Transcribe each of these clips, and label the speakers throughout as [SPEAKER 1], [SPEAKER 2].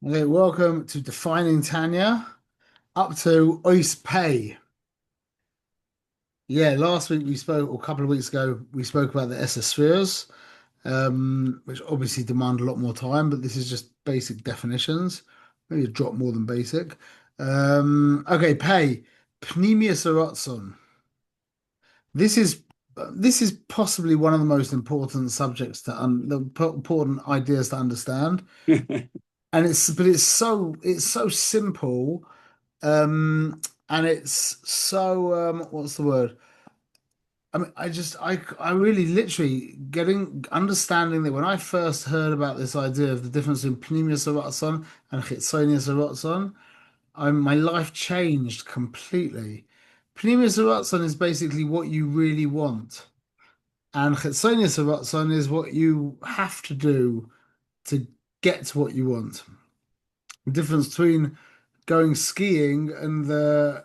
[SPEAKER 1] Okay, welcome to Defining Tanya. Up to Ois Pay. Yeah, last week we spoke, or a couple of weeks ago, we spoke about the Esser spheres, which obviously demand a lot more time, but this is just basic definitions. Maybe a drop more than basic. Okay, Pay. Penimius Haratzon. This is this is possibly one of the most important subjects important ideas to understand. And it's so simple. And it's so what's the word? I mean, I really literally understanding that when I first heard about this idea of the difference between Penimius Haratzon and Chitzonius Haratzon, my life changed completely. Penimius Haratzon is basically what you really want, and Chitzonius Haratzon is what you have to do to get to what you want. The difference between going skiing and the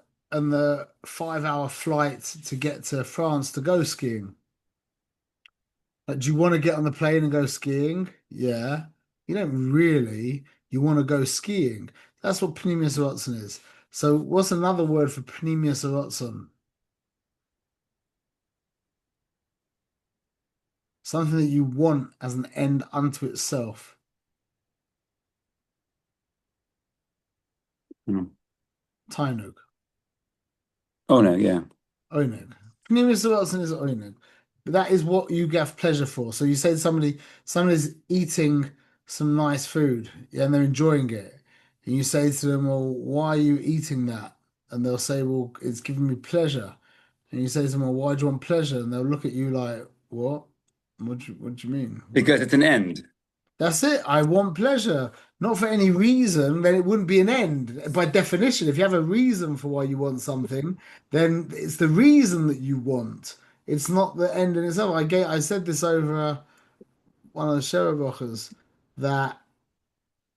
[SPEAKER 1] 5 hour flight to get to France to go skiing. Like, do you want to get on the plane and go skiing? Yeah. You don't really. You want to go skiing. That's what Penimius Watson is. So what's another word for Penimius Watson? Something that you want as an end unto itself.
[SPEAKER 2] Mm.
[SPEAKER 1] Tainug.
[SPEAKER 2] Oh no, yeah.
[SPEAKER 1] Oneg. Penimius Watson is oneg. But that is what you get pleasure for. So you say to somebody's eating some nice food, yeah, and they're enjoying it. And you say to them, well, why are you eating that? And they'll say, well, it's giving me pleasure. And you say to them, well, why do you want pleasure? And they'll look at you like, what? What do you mean? What?
[SPEAKER 2] Because it's an end.
[SPEAKER 1] That's it. I want pleasure. Not for any reason, then it wouldn't be an end. By definition, if you have a reason for why you want something, then it's the reason that you want. It's not the end in itself. I said this over one of the Sherebachers that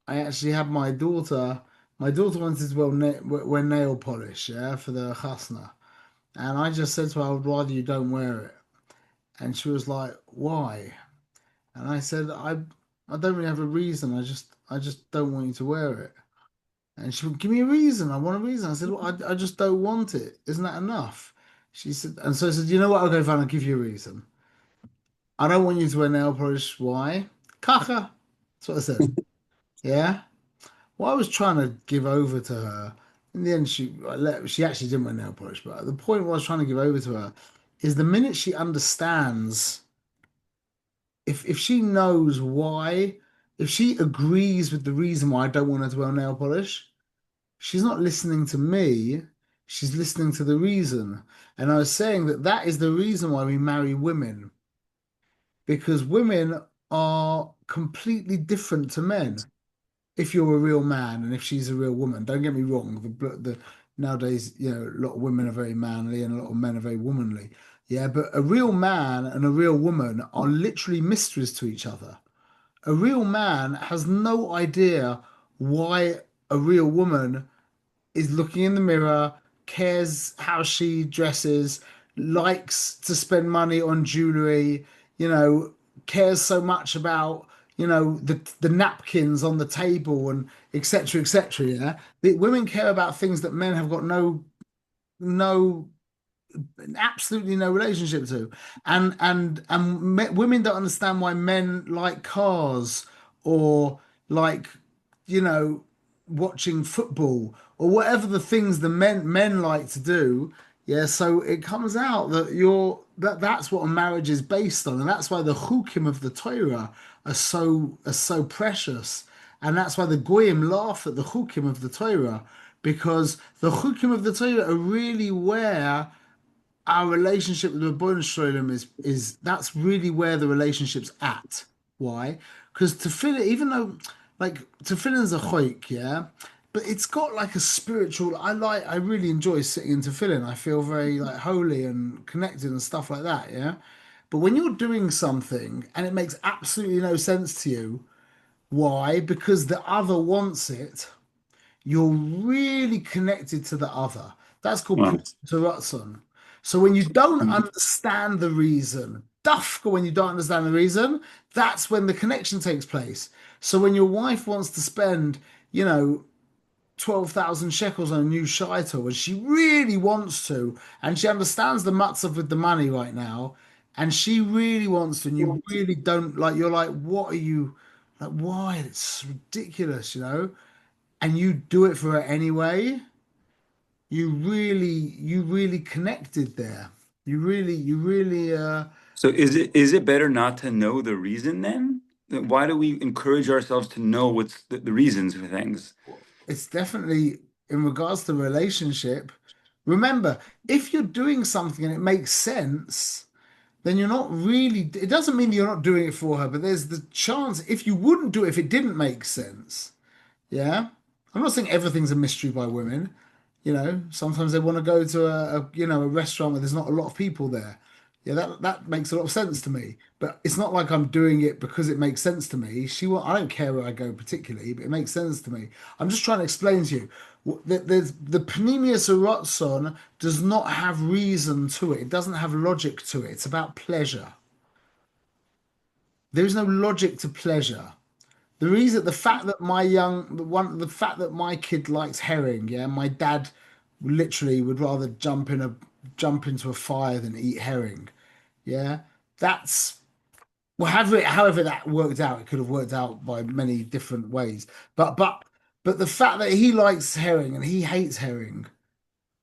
[SPEAKER 1] I actually had my daughter. My daughter wanted to wear nail polish, yeah, for the chasna. And I just said to her, I would rather you don't wear it. And she was like, why? And I said, I don't really have a reason. I just don't want you to wear it. And she would give me a reason. I want a reason. I said, well, I just don't want it. Isn't that enough? She said, and so I said, you know what? Okay, fine. I'll give you a reason. I don't want you to wear nail polish. Why? Kacha. That's what I said. Yeah. What I was trying to give over to her, in the end, she actually didn't wear nail polish. But the point what I was trying to give over to her is the minute she understands, if she knows why, if she agrees with the reason why I don't want her to wear nail polish, she's not listening to me, she's listening to the reason. And I was saying that that is the reason why we marry women, because women are completely different to men. If you're a real man and if she's a real woman, don't get me wrong, the nowadays, a lot of women are very manly and a lot of men are very womanly. Yeah, but a real man and a real woman are literally mysteries to each other. A real man has no idea why a real woman is looking in the mirror, cares how she dresses, likes to spend money on jewelry, you know, cares so much about, the napkins on the table and etc. etc. Yeah. The women care about things that men have got no absolutely no relationship to, and women don't understand why men like cars or like you know watching football or whatever the things the men like to do. Yeah, so it comes out that that's what a marriage is based on, and that's why the chukim of the Torah are so precious, and that's why the goyim laugh at the chukim of the Torah, because the chukim of the Torah are really where our relationship with the Ribono Shel Olam is that's really where the relationship's at. Why? Because tefillin, even though like tefillin's a choik, yeah, but it's got like a spiritual. I really enjoy sitting in tefillin. I feel very like holy and connected and stuff like that, yeah. But when you're doing something and it makes absolutely no sense to you, why? Because the other wants it, you're really connected to the other. That's called
[SPEAKER 2] Well,
[SPEAKER 1] Pneumatology. So when you don't
[SPEAKER 2] mm,
[SPEAKER 1] understand the reason, dafka, when you don't understand the reason, that's when the connection takes place. So when your wife wants to spend, you know, 12,000 shekels on a new shaitel and she really wants to, and she understands the matzav with the money right now, and she really wants to, and you really don't like, you're like, what are you, like, why? It's ridiculous, and you do it for her anyway. You really connected there. You really
[SPEAKER 2] So is it better not to know the reason then? Why do we encourage ourselves to know what's the reasons for things?
[SPEAKER 1] it's definitely in regards to the relationship. Remember, if you're doing something and it makes sense, then you're not really, it doesn't mean you're not doing it for her, but there's the chance if you wouldn't do it if it didn't make sense. Yeah. I'm not saying everything's a mystery by women. Sometimes they want to go to a restaurant where there's not a lot of people there. Yeah, that makes a lot of sense to me. But it's not like I'm doing it because it makes sense to me. I don't care where I go particularly, but it makes sense to me. I'm just trying to explain to you that the Penimius Haratzon does not have reason to it. It doesn't have logic to it. It's about pleasure. There is no logic to pleasure. The reason, the fact that my kid likes herring, yeah, my dad literally would rather jump into a fire than eat herring, yeah. That's well, however that worked out, it could have worked out by many different ways. But the fact that he likes herring and he hates herring,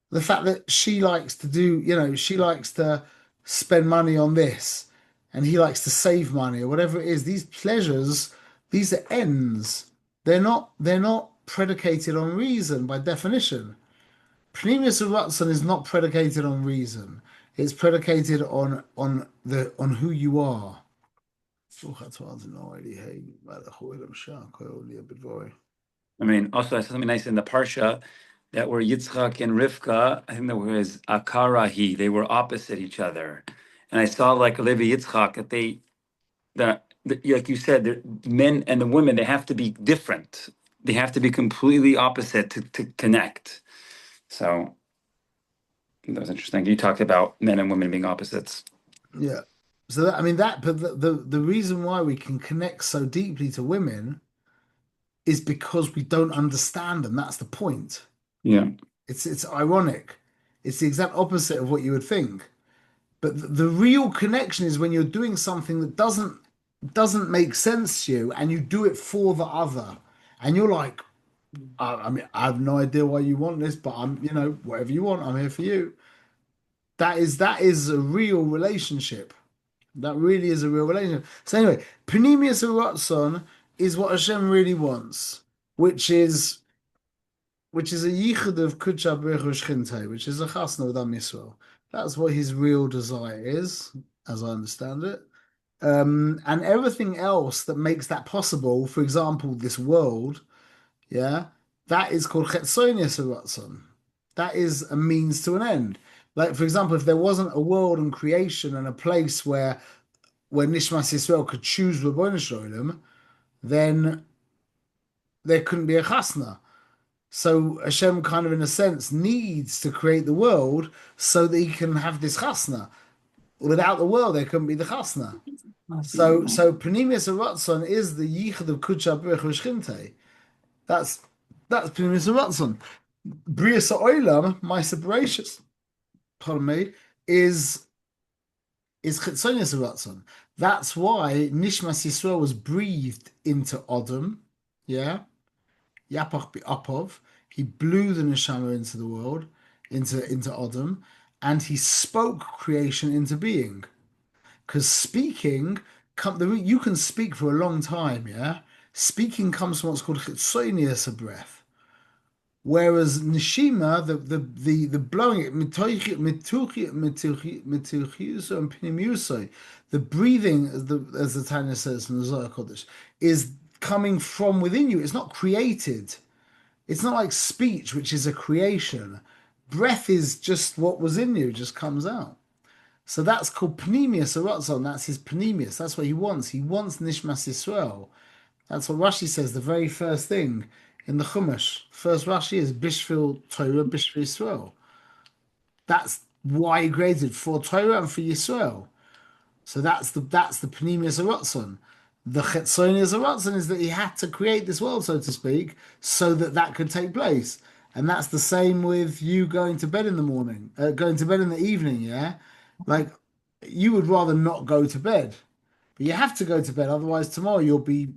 [SPEAKER 1] the fact that she likes to spend money on this and he likes to save money or whatever it is, these pleasures, these are ends. They're not predicated on reason by definition. Penimius Haratzon is not predicated on reason. It's predicated on who you are.
[SPEAKER 2] I mean, also I saw something nice in the Parsha that were Yitzchak and Rivka, I think there was Akarahi, they were opposite each other. And I saw like Levi Yitzchak that like you said, the men and the women, they have to be different. They have to be completely opposite to connect. So that was interesting. You talked about men and women being opposites.
[SPEAKER 1] Yeah. So but the reason why we can connect so deeply to women is because we don't understand them. That's the point.
[SPEAKER 2] Yeah.
[SPEAKER 1] It's ironic. It's the exact opposite of what you would think. But the real connection is when you're doing something that doesn't make sense to you and you do it for the other. And you're like, I mean, I have no idea why you want this, but whatever you want, I'm here for you. That is a real relationship. That really is a real relationship. So anyway, Penimius Haratzon is what Hashem really wants, which is a yichud of Kutcha B'Ruch Shchinte, which is a chasna with Am Yisrael. That's what his real desire is, as I understand it. And everything else that makes that possible, for example, this world, yeah, that is called Chetzonius Haratzon. That is a means to an end. Like, for example, if there wasn't a world and creation and a place where Nishmas Yisrael could choose Ribbono Shel Olam, then there couldn't be a chasna. So Hashem kind of, in a sense, needs to create the world so that he can have this chasna. Without the world, there couldn't be the chasna. So Penimius Haratzon is the yichud of Kutcha B'Ruch Shchinte. That's Penimius Haratzon. Bria Sa'olam, my separation, pardon me, is Chetzonius Haratzon. That's why Nishmas Yisrael was breathed into Adam. Yeah. Yapach Apov. He blew the neshama into the world, into Adam, and he spoke creation into being. Because speaking, you can speak for a long time, yeah. Speaking comes from what's called chitzonius, a breath, whereas neshima, the blowing it, mituchiuso and pinimiuso, the breathing, as the Tanya says in the Zohar Kodesh, is coming from within you. It's not created. It's not like speech, which is a creation. Breath is just what was in you, just comes out. So that's called Penimius Haratzon. That's his Penimius. That's what he wants. He wants Nishmas Yisrael. That's what Rashi says, the very first thing in the Chumash. First Rashi is Bishvil Torah, Bishvil Yisrael. That's why he created for Torah and for Yisrael. So that's the Penimius Haratzon. The Chetzonius Haratzon is that he had to create this world, so to speak, so that that could take place. And that's the same with you going to bed in the morning, going to bed in the evening, yeah? Like you would rather not go to bed, but you have to go to bed, otherwise tomorrow you'll be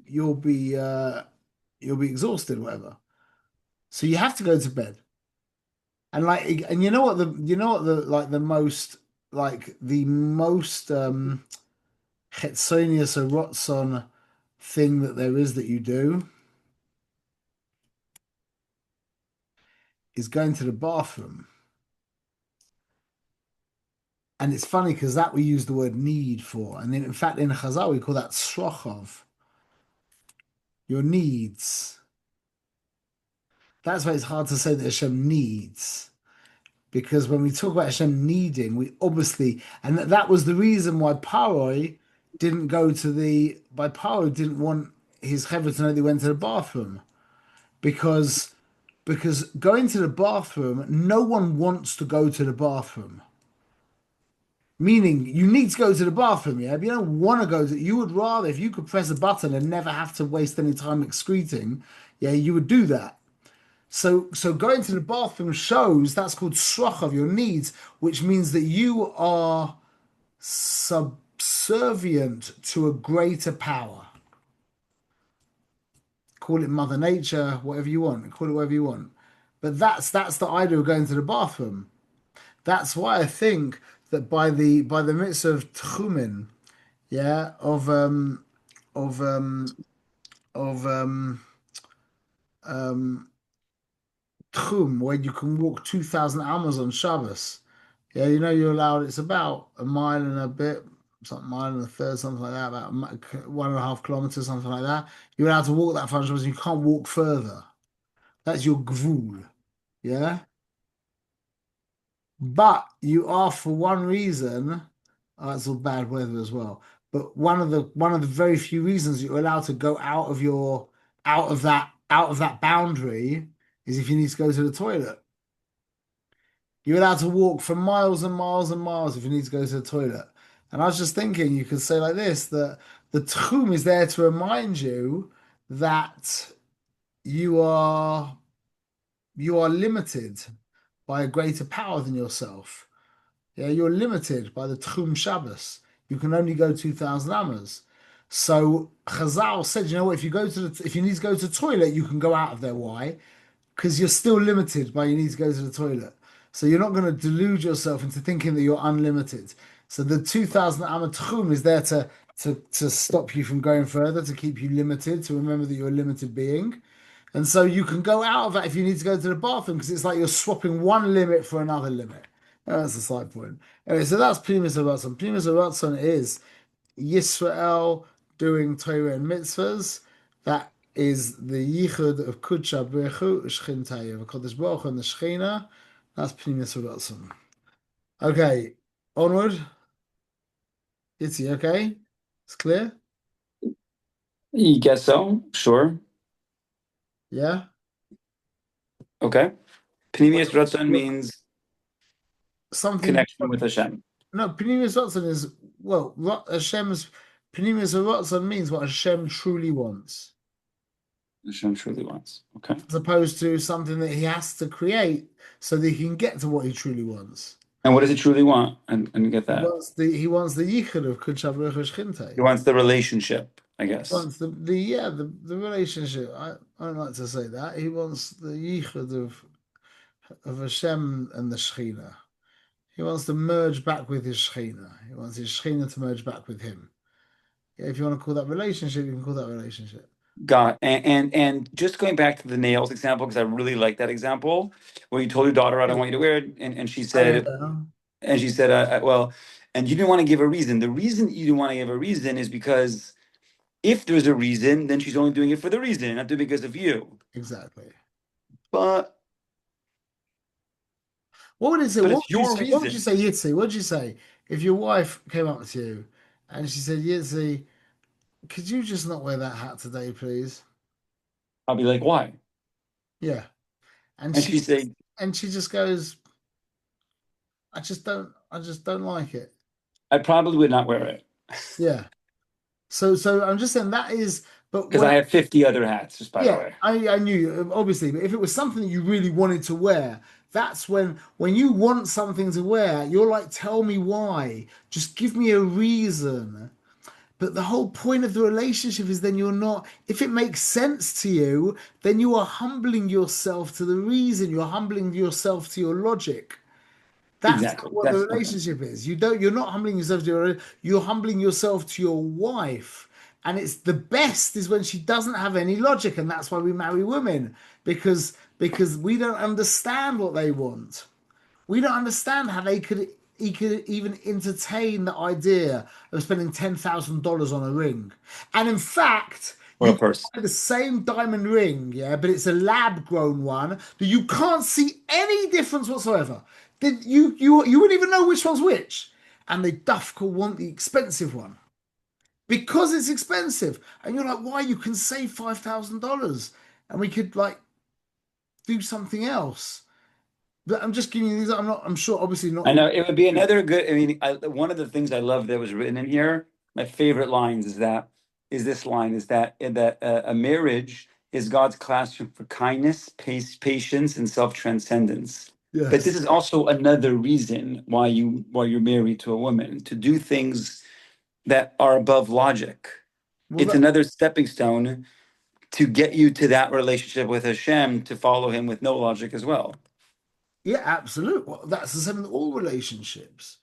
[SPEAKER 1] exhausted, whatever. So you have to go to bed. And you know what the most Chetzonius Haratzon thing that there is that you do is going to the bathroom. And it's funny because that we use the word need for. And in fact, in Chazal, we call that srochov, your needs. That's why it's hard to say that Hashem needs. Because when we talk about Hashem needing, we obviously, and that was the reason why Paro didn't want his Chevra to know that he went to the bathroom. Because, because going to the bathroom, no one wants to go to the bathroom. Meaning you need to go to the bathroom, yeah? If you don't want to go to, you would rather, if you could press a button and never have to waste any time excreting, yeah, you would do that. So going to the bathroom shows that's called srach of your needs, which means that you are subservient to a greater power. Call it Mother Nature, whatever you want, call it whatever you want. But that's the idea of going to the bathroom. That's why I think that by the mitzvah of tchumen, yeah, of of um tchum, where you can walk 2,000 amas on Shabbos. Yeah, you know you're allowed. It's about a mile and a bit, something mile and a third, something like that, about 1.5 kilometers, something like that. You're allowed to walk that far on Shabbos. You can't walk further. That's your gvul. Yeah. But you are for one reason, it's all bad weather as well. But one of the very few reasons you're allowed to go out of that boundary is if you need to go to the toilet. You're allowed to walk for miles and miles and miles if you need to go to the toilet. And I was just thinking you could say like this that the tchum is there to remind you that you are you are limited by a greater power than yourself. Yeah, you're limited by the Tchum Shabbos. You can only go 2,000 amas. So Chazal said, you know what, if you need to go to the toilet, you can go out of there. Why? Because you're still limited by you need to go to the toilet. So you're not going to delude yourself into thinking that you're unlimited. So the 2,000 amma Tchum is there to stop you from going further, to keep you limited, to remember that you're a limited being. And so you can go out of that if you need to go to the bathroom because it's like you're swapping one limit for another limit. That's a side point. Anyway, so that's Penimius Haratzon. Penimius Haratzon is Yisrael doing Torah and mitzvahs. That is the yichud of Kudsha Brechu, Shchintaya, of Kodesh Baruch Hu and the Shechina. That's Penimius Haratzon. Okay, onward. Itzi, okay? It's clear?
[SPEAKER 2] You guess so? Sure.
[SPEAKER 1] Yeah?
[SPEAKER 2] Okay. Penimius Ratzon
[SPEAKER 1] Look,
[SPEAKER 2] means
[SPEAKER 1] something.
[SPEAKER 2] connection with Hashem.
[SPEAKER 1] No, Penimius Haratzon is, well, Hashem's Penimius Haratzon means what Hashem truly wants,
[SPEAKER 2] Hashem truly wants. Okay.
[SPEAKER 1] as opposed to something that he has to create so that he can get to what he truly wants.
[SPEAKER 2] And what does he truly want? And get
[SPEAKER 1] He
[SPEAKER 2] that.
[SPEAKER 1] wants the yichud of Kudsha Baruch Hu
[SPEAKER 2] He
[SPEAKER 1] Shchintay.
[SPEAKER 2] wants the relationship, I
[SPEAKER 1] He
[SPEAKER 2] guess.
[SPEAKER 1] wants the relationship. I don't like to say that. He wants the yichud of Hashem and the Shechina. He wants to merge back with his Shechina. He wants his Shechina to merge back with him. Yeah, if you want to call that relationship, you can call that relationship.
[SPEAKER 2] God, and just going back to the nails example, because I really like that example, where you told your daughter, "I don't want you to wear it," and she
[SPEAKER 1] I don't
[SPEAKER 2] said,
[SPEAKER 1] know.
[SPEAKER 2] well, and you didn't want to give a reason. The reason you didn't want to give a reason is because if there's a reason, then she's only doing it for the reason, not doing it because of you.
[SPEAKER 1] Exactly.
[SPEAKER 2] But
[SPEAKER 1] What would it say?
[SPEAKER 2] but
[SPEAKER 1] What
[SPEAKER 2] it's
[SPEAKER 1] would you
[SPEAKER 2] your
[SPEAKER 1] say? What would you
[SPEAKER 2] reason.
[SPEAKER 1] say, Yitzi? What would you say if your wife came up to you and she said, Yitzi, could you just not wear that hat today, please?
[SPEAKER 2] I'll be like, why?
[SPEAKER 1] Yeah. And
[SPEAKER 2] And
[SPEAKER 1] she
[SPEAKER 2] she say,
[SPEAKER 1] and she just goes, I just don't like it.
[SPEAKER 2] I probably would not wear it.
[SPEAKER 1] Yeah. So I'm just saying that is, but
[SPEAKER 2] Because
[SPEAKER 1] when
[SPEAKER 2] I have 50 other hats, just by the
[SPEAKER 1] yeah,
[SPEAKER 2] way.
[SPEAKER 1] I knew obviously, but if it was something that you really wanted to wear, that's when you want something to wear, you're like, tell me why. Just give me a reason. But the whole point of the relationship is then you're not, if it makes sense to you, then you are humbling yourself to the reason, you're humbling yourself to your logic. That's not
[SPEAKER 2] Exactly.
[SPEAKER 1] what the
[SPEAKER 2] That's okay.
[SPEAKER 1] relationship is. You're not humbling yourself to you're humbling yourself to your wife. And it's the best is when she doesn't have any logic, and that's why we marry women because we don't understand what they want. We don't understand how he could even entertain the idea of spending $10,000 on a ring. And in fact,
[SPEAKER 2] Or
[SPEAKER 1] you
[SPEAKER 2] a
[SPEAKER 1] can
[SPEAKER 2] purse.
[SPEAKER 1] buy the same diamond ring, yeah, but it's a lab grown one that you can't see any difference whatsoever. That you wouldn't even know which one's which. And they duffer want the expensive one because it's expensive. And you're like, why? You can save $5,000 and we could like do something else. But I'm just giving you these. I'm sure, obviously
[SPEAKER 2] I
[SPEAKER 1] not.
[SPEAKER 2] know it would be another good. I mean, one of the things I love that was written in here, my favorite lines is this line is that a marriage is God's classroom for kindness, patience, and self transcendence. But this
[SPEAKER 1] Yes.
[SPEAKER 2] is also another reason why you're married to a woman to do things that are above logic.
[SPEAKER 1] Well,
[SPEAKER 2] It's another stepping stone to get you to that relationship with Hashem to follow Him with no logic as well.
[SPEAKER 1] yeah, absolutely. Well, that's the same with all relationships.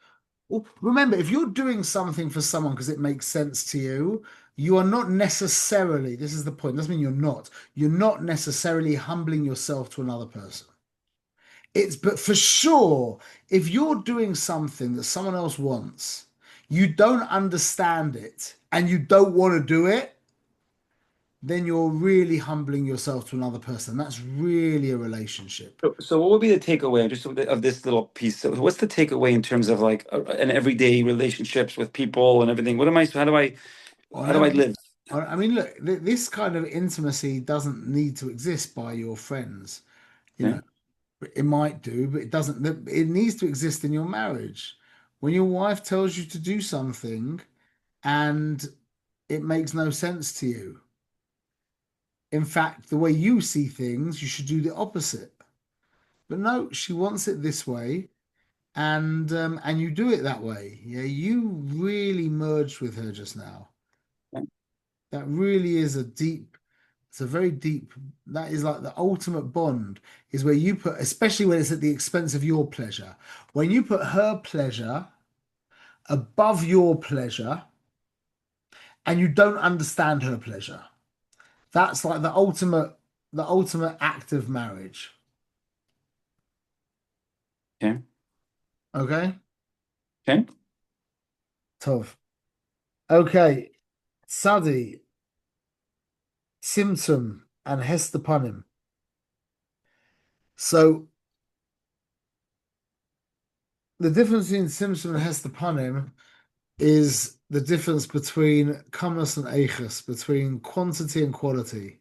[SPEAKER 1] Well, remember, if you're doing something for someone because it makes sense to you, you are not necessarily, this is the point, doesn't mean you're not necessarily humbling yourself to another person. But for sure, if you're doing something that someone else wants, you don't understand it and you don't want to do it, then you're really humbling yourself to another person. That's really a relationship.
[SPEAKER 2] So what would be the takeaway just of this little piece? So what's the takeaway in terms of like an everyday relationships with people and everything? What am I? How do I
[SPEAKER 1] On
[SPEAKER 2] live?
[SPEAKER 1] I mean, look, this kind of intimacy doesn't need to exist by your friends. You know,
[SPEAKER 2] Okay.
[SPEAKER 1] it might do, but it doesn't. It needs to exist in your marriage. When your wife tells you to do something and it makes no sense to you. In fact, the way you see things, you should do the opposite. But no, she wants it this way, and you do it that way. Yeah, you really merged with her just now. That really is a deep. It's a very deep. That is like the ultimate bond. Is where you put, especially when it's at the expense of your pleasure. When you put her pleasure above your pleasure, and you don't understand her pleasure. That's like the ultimate act of marriage.
[SPEAKER 2] Okay.
[SPEAKER 1] Okay,
[SPEAKER 2] Okay.
[SPEAKER 1] tough. Okay, Sadi, Tzimtzum, and Hester Ponim. So the difference between Tzimtzum and Hester Ponim is the difference between Kamnas and Eiches, between quantity and quality.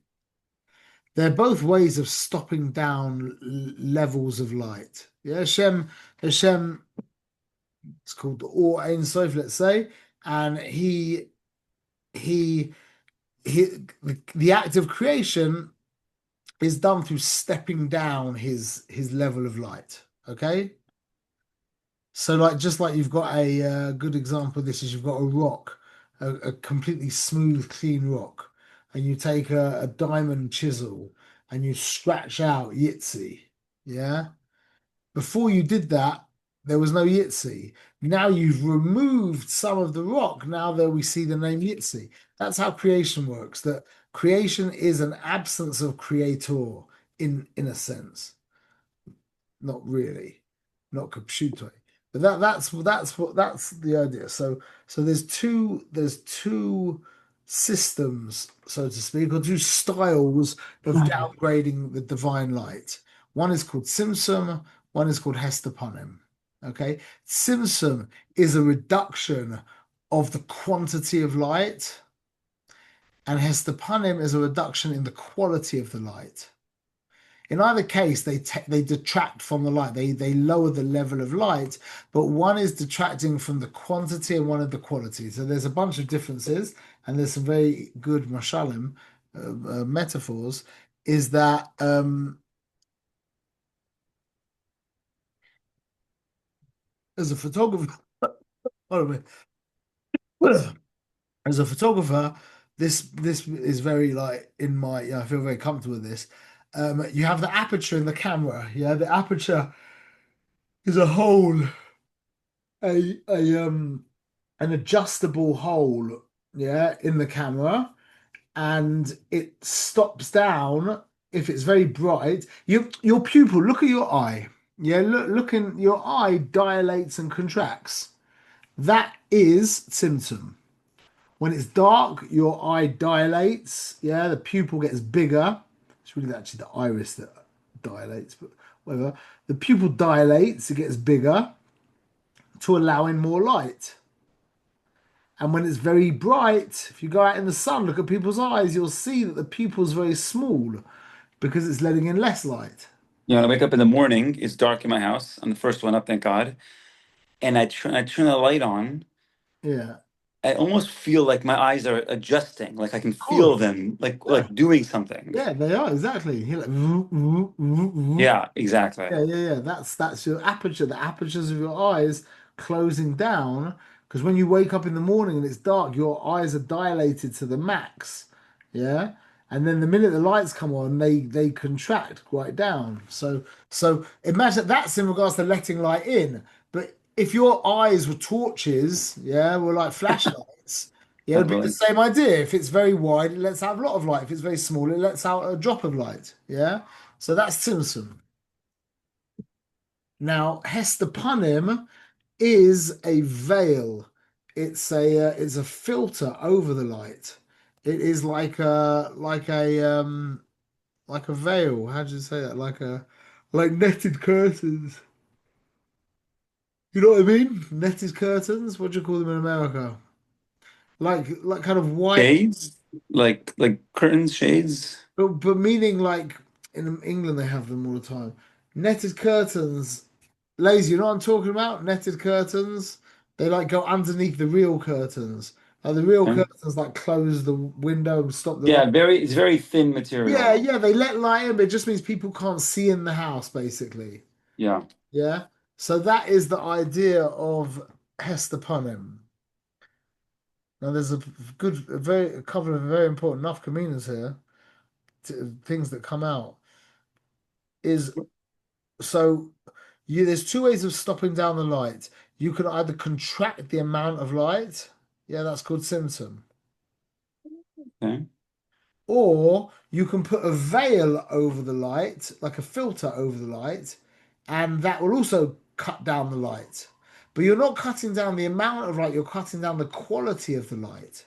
[SPEAKER 1] They're both ways of stopping down levels of light. Yeah, Hashem, it's called the Or Ein Sof, let's say, and he he the act of creation is done through stepping down his level of light. Okay, so like just like you've got a good example of this is you've got a rock, a completely smooth, clean rock, and you take a diamond chisel and you scratch out Yitzi. Yeah. Before you did that, there was no Yitzi. Now you've removed some of the rock. Now there we see the name Yitzi. That's how creation works. That creation is an absence of creator in a sense. Not really, not capshuto. But that's the idea. So there's two systems, so to speak, or two styles of downgrading the divine light. One is called Simsum, one is called Hestaponim. Okay, Simsum is a reduction of the quantity of light, and Hestaponim is a reduction in the quality of the light. In either case, they detract from the light. They lower the level of light, but one is detracting from the quantity and one of the quality. So there's a bunch of differences, and there's some very good mashalim, metaphors, is that as a photographer, pardon me, as a photographer, this is very like in my, I feel very comfortable with this. You have the aperture in the camera. Yeah, the aperture is a hole, a an adjustable hole, yeah, in the camera, and it stops down if it's very bright. Your pupil, look at your eye. Yeah, look in your eye dilates and contracts. That is tzimtzum. When it's dark, your eye dilates. Yeah, the pupil gets bigger. It's really actually the iris that dilates, but whatever. The pupil dilates, it gets bigger to allow in more light. And when it's very bright, if you go out in the sun, look at people's eyes, you'll see that the pupil's very small because it's letting in less light.
[SPEAKER 2] I wake up in the morning, it's dark in my house. I'm the first one up, thank God. And I turn the light on.
[SPEAKER 1] Yeah,
[SPEAKER 2] I almost feel like my eyes are adjusting, like I can
[SPEAKER 1] of
[SPEAKER 2] feel
[SPEAKER 1] course.
[SPEAKER 2] them,
[SPEAKER 1] Yeah,
[SPEAKER 2] like doing something.
[SPEAKER 1] yeah, they are exactly. You're like, "Vroom, vroom, vroom, vroom."
[SPEAKER 2] Yeah, exactly.
[SPEAKER 1] Yeah, yeah, yeah. That's your aperture. The apertures of your eyes closing down because when you wake up in the morning and it's dark, your eyes are dilated to the max. Yeah. And then the minute the lights come on, they contract right down. So imagine that's in regards to letting light in. But if your eyes were torches, yeah, were like flashlights, yeah,
[SPEAKER 2] God
[SPEAKER 1] it'd be the
[SPEAKER 2] willing.
[SPEAKER 1] same idea. If it's very wide, it lets out a lot of light. If it's very small, it lets out a drop of light. Yeah. So that's Tzimtzum. Now, Hester Ponim is a veil. It's a filter over the light. It is like a veil. How do you say that? Like netted curtains. You know what I mean? Netted curtains. What do you call them in America? Like kind of white,
[SPEAKER 2] Shades, like curtains, shades.
[SPEAKER 1] but meaning like in England they have them all the time. Netted curtains. Lazy, you know what I'm talking about? Netted curtains. They like go underneath the real curtains. Like the real
[SPEAKER 2] Okay.
[SPEAKER 1] curtains like close the window and stop the light.
[SPEAKER 2] Yeah, it's very thin
[SPEAKER 1] Yeah,
[SPEAKER 2] material.
[SPEAKER 1] yeah, they let light in, but it just means people can't see in the house, basically.
[SPEAKER 2] Yeah.
[SPEAKER 1] Yeah. So that is the idea of Hester Punim. Now there's a couple of very important nafkaminas here, things that come out. Is so there's two ways of stopping down the light. You can either contract the amount of light, yeah, that's called symptom,
[SPEAKER 2] Okay.
[SPEAKER 1] or you can put a veil over the light, like a filter over the light, and that will also cut down the light. But you're not cutting down the amount of light, you're cutting down the quality of the light.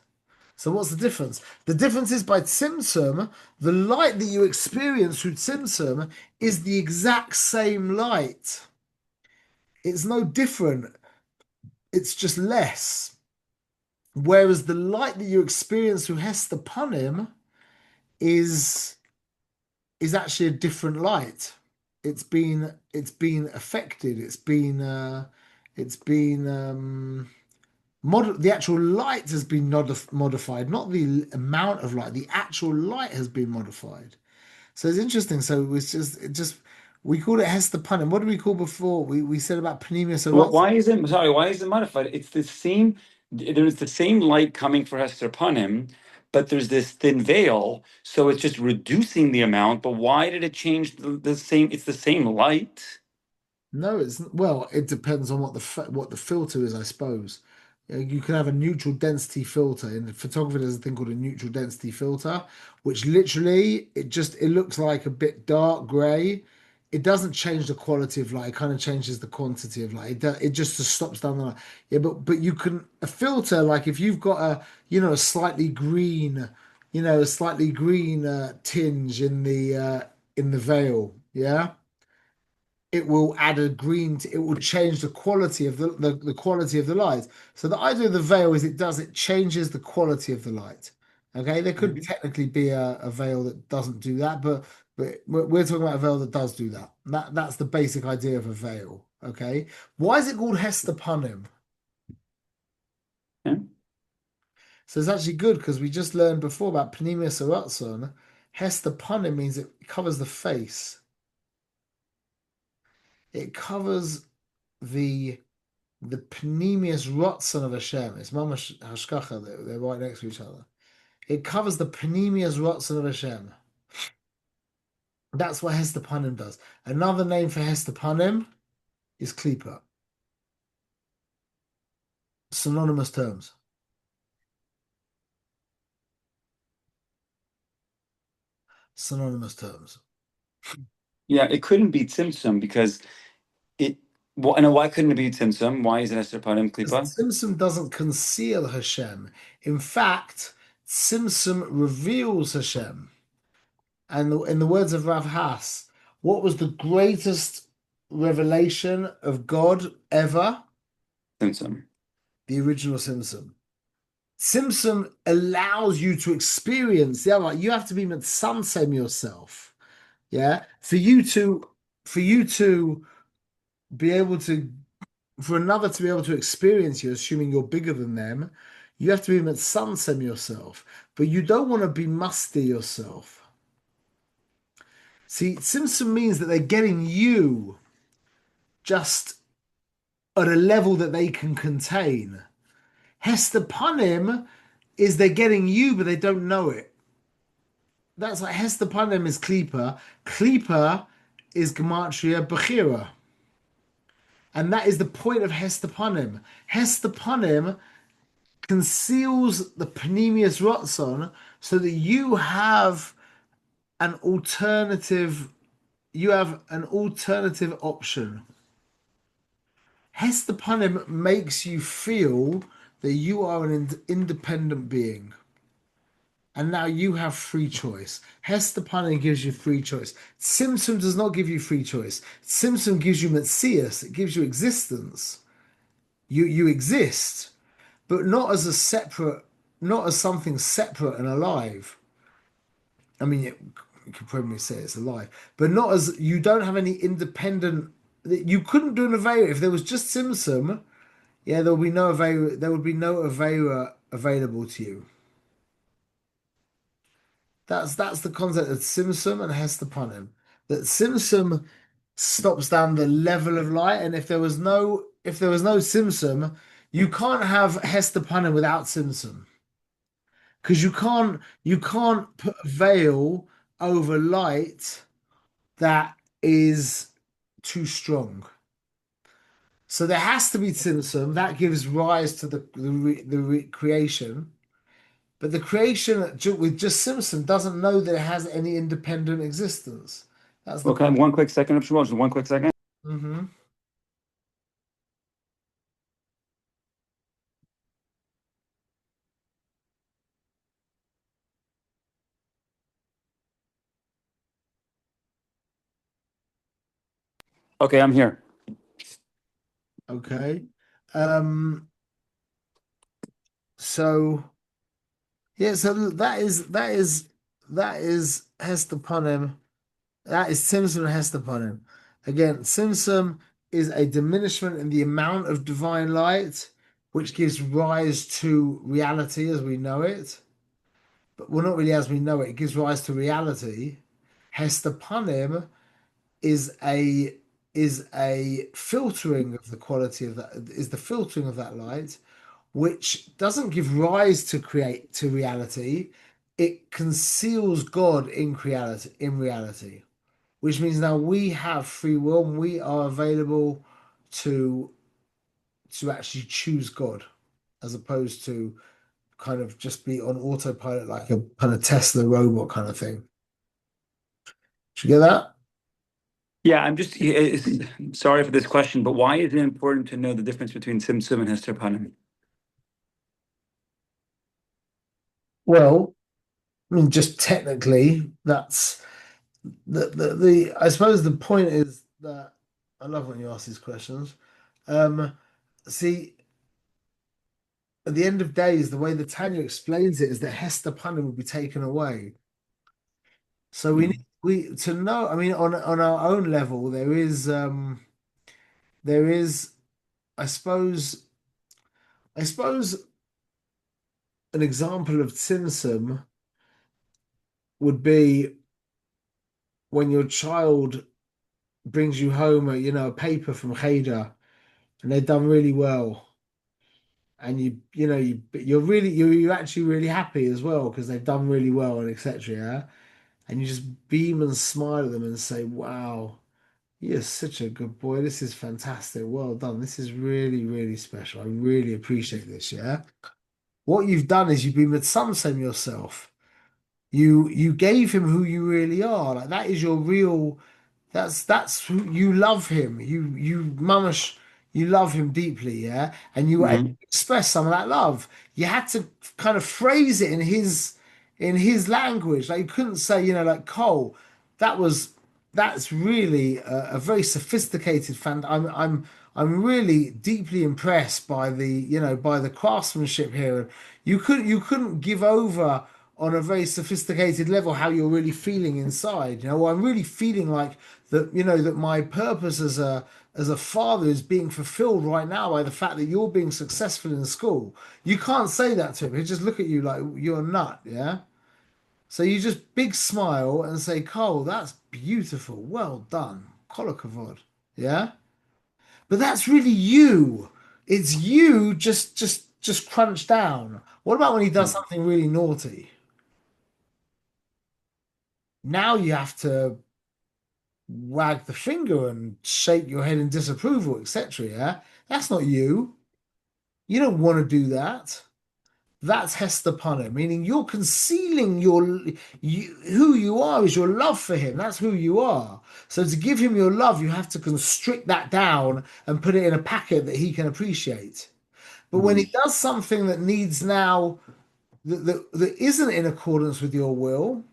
[SPEAKER 1] So what's the difference? The difference is by Tzimtzum, the light that you experience through Tzimtzum is the exact same light. It's no different. It's just less. Whereas the light that you experience through Hester Punim is is actually a different light. It's been affected. It's been the actual light has been modified, not the amount of light. The actual light has been modified. So it's interesting. So it just we called it Hester Punim. What did we call before? We said about Penimius.
[SPEAKER 2] Why is it, sorry, why is it modified? It's the same, there's the same light coming for Hester Punim, but there's this thin veil, so it's just reducing the amount. But why did it change the same? It's the same light.
[SPEAKER 1] No, well, it depends on what the filter is, I suppose. You can have a neutral density filter. In photography, there's a thing called a neutral density filter, which literally it looks like a bit dark gray. It doesn't change the quality of light. It kind of changes the quantity of light. It just stops down the light. Yeah, but you can a filter like if you've got a slightly green, a slightly green tinge in the veil. Yeah, it will add a green it will change the quality of the quality of the light. So the idea of the veil is it changes the quality of the light. Okay, there could
[SPEAKER 2] Mhm.
[SPEAKER 1] technically be a veil that doesn't do that, but we're talking about a veil that does do that. That's the basic idea of a veil. Okay, why is it called Hester Punim?
[SPEAKER 2] Yeah.
[SPEAKER 1] So it's actually good because we just learned before about Penimius Haratzon. Hester Ponim means it covers the face. It covers the the Penimius Ratzon of Hashem. It's Mamash Hashkacha, they're right next to each other. It covers the Penimius Ratzon of Hashem. That's what Hester Panim does. Another name for Hester Panim is Klipa. Synonymous terms. Synonymous terms.
[SPEAKER 2] Yeah, it couldn't be Tzimtzum because it. Well, and why couldn't it be Tzimtzum? Why is it Hester Ponim
[SPEAKER 1] Because
[SPEAKER 2] Klipa?
[SPEAKER 1] Tzimtzum doesn't conceal Hashem. In fact, Tzimtzum reveals Hashem. And in the words of Rav Hass, what was the greatest revelation of God ever?
[SPEAKER 2] Tzimtzum.
[SPEAKER 1] The original Tzimtzum. Tzimtzum allows you to experience. Yeah, like you have to be Mitzansem yourself. Yeah, for you to be able to for another to be able to experience you, assuming you're bigger than them, you have to be Mitzansem yourself. But you don't want to be musty yourself. See, Tzimtzum means that they're getting you just at a level that they can contain. Hester Panim is they're getting you, but they don't know it. That's like Hester Panim is Klippa. Klippa is Gematria Bechira. And that is the point of Hester Panim. Hester Panim conceals the Penimius Ratzon so that an alternative, you have an alternative option. Hester Panim makes you feel that you are an independent being. And now you have free choice. Hester Panim gives you free choice. Tzimtzum does not give you free choice. Tzimtzum gives you metzius. It gives you existence. You exist, but not as a separate, not as something separate and alive. I mean, you could probably say it's alive, but not as you don't have any independent. You couldn't do an Avera if there was just Tzimtzum. Yeah, there would be no Avera. There would be no Avera available to you. That's the concept of Tzimtzum and Hester Panim. That Tzimtzum stops down the level of light, and if there was no Tzimtzum, you can't have Hester Panim without Tzimtzum. Because you can't put a veil over light that is too strong. So there has to be Tzimtzum that gives rise to the creation. But the creation with just Tzimtzum doesn't know that it has any independent existence. That's the
[SPEAKER 2] Okay,
[SPEAKER 1] point.
[SPEAKER 2] one quick second, just one quick second.
[SPEAKER 1] Hmm.
[SPEAKER 2] Okay, I'm here.
[SPEAKER 1] Okay. Um, so yeah, so that is Hester Panim. That is Tzimtzum and Hester Panim. Again, Tzimtzum is a diminishment in the amount of divine light, which gives rise to reality as we know it. But well, not really as we know it, it gives rise to reality. Hester Panim is a is a filtering of the quality of that, is the filtering of that light, which doesn't give rise to reality. It conceals God in reality, which means now we have free will and we are available to actually choose God as opposed to kind of just be on autopilot like a kind of Tesla robot kind of thing. Did you get that?
[SPEAKER 2] Yeah, I'm just sorry for this question, but why is it important to know the difference between Tzimtzum and Hester Panim?
[SPEAKER 1] Well, I mean, just technically, that's the I suppose the point is that I love when you ask these questions. Um, See, at the end of days, the way the Tanya explains it is that Hester Panim will be taken away. So we need we to know. I mean, on our own level, there is, I suppose, I suppose an example of tzimtzum would be when your child brings you home a paper from Cheder and they've done really well. And you're actually really happy as well because they've done really well and etc. Yeah? And you just beam and smile at them and say, "Wow, you're such a good boy. This is fantastic. Well done. This is really, really special. I really appreciate this." Yeah. What you've done is you've been with Samsam yourself. You gave him who you really are. Like that is your real. That's who you love him. You mamish, you love him deeply, yeah. And you were able
[SPEAKER 2] Hmm.
[SPEAKER 1] to express some of that love. You had to kind of phrase it in his language. Like you couldn't say, like Cole. That was that's really a very sophisticated fan. I'm really deeply impressed by the craftsmanship here. You couldn't give over on a very sophisticated level how you're really feeling inside. I'm really feeling like that my purpose as a father is being fulfilled right now by the fact that you're being successful in school. You can't say that to him. He'll just look at you like you're a nut, yeah? So you just big smile and say, Cole, that's beautiful. Well done. Kol hakavod. Yeah? But that's really you. It's you just crunched down. What about when he does something really naughty? Now you have to wag the finger and shake your head in disapproval, etc. Yeah, that's not you. You don't want to do that. That's Hester Ponim, meaning you're concealing who you are is your love for him. That's who you are. So to give him your love, you have to constrict that down and put it in a packet that he can appreciate. But when he does something that needs now that isn't in accordance with your will,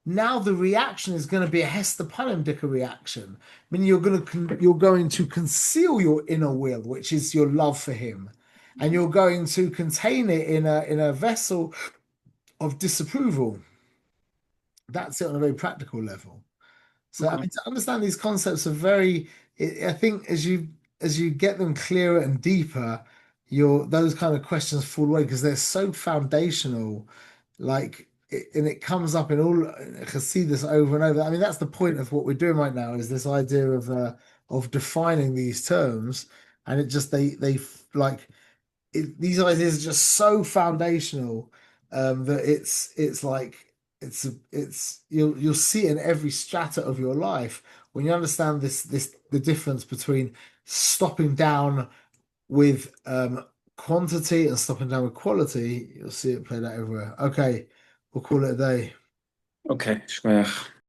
[SPEAKER 1] now the reaction is going to be a Hester Palamdika reaction. I mean, you're going to conceal your inner will, which is your love for him, and you're going to contain it in a vessel of disapproval. That's it on a very practical level. So I
[SPEAKER 2] Okay.
[SPEAKER 1] mean, to understand these concepts are very. I think as you get them clearer and deeper, those kind of questions fall away because they're so foundational. And it comes up in all Hasidus over and over. I mean, that's the point of what we're doing right now is this idea of defining these terms, and it just like these ideas are just so foundational that it's like you'll see it in every strata of your life when you understand the difference between stopping down with quantity and stopping down with quality. You'll see it played out everywhere. Okay, we'll call it a day.
[SPEAKER 2] Okay. Shkoyach.